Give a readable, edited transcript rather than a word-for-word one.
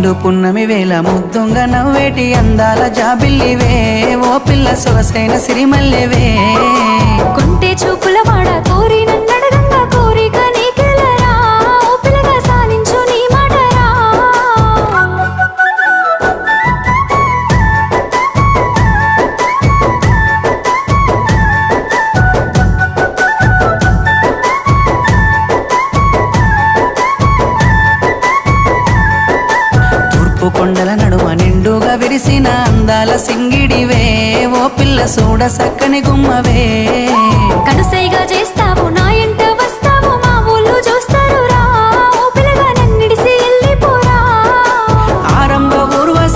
నిండు పున్నమి వేళ ముద్దుంగ నవ్వేటి అందాల జాబిల్లివే ఓ పిల్ల సొగసైన సిరిమల్లెవే కొంటే చూపుల వాడ కోరి నన్నడగంగా కోరిక నీకెలరా ఓ పిల్లగా సాలించు నీ మాటరా తూర్పు కొండల నడుమ నిండుగా విరిసిన అందాల సింగిడివే ఓ పిల్ల చూడ సక్కని గుమ్మవే కనుసైగా చేస్తా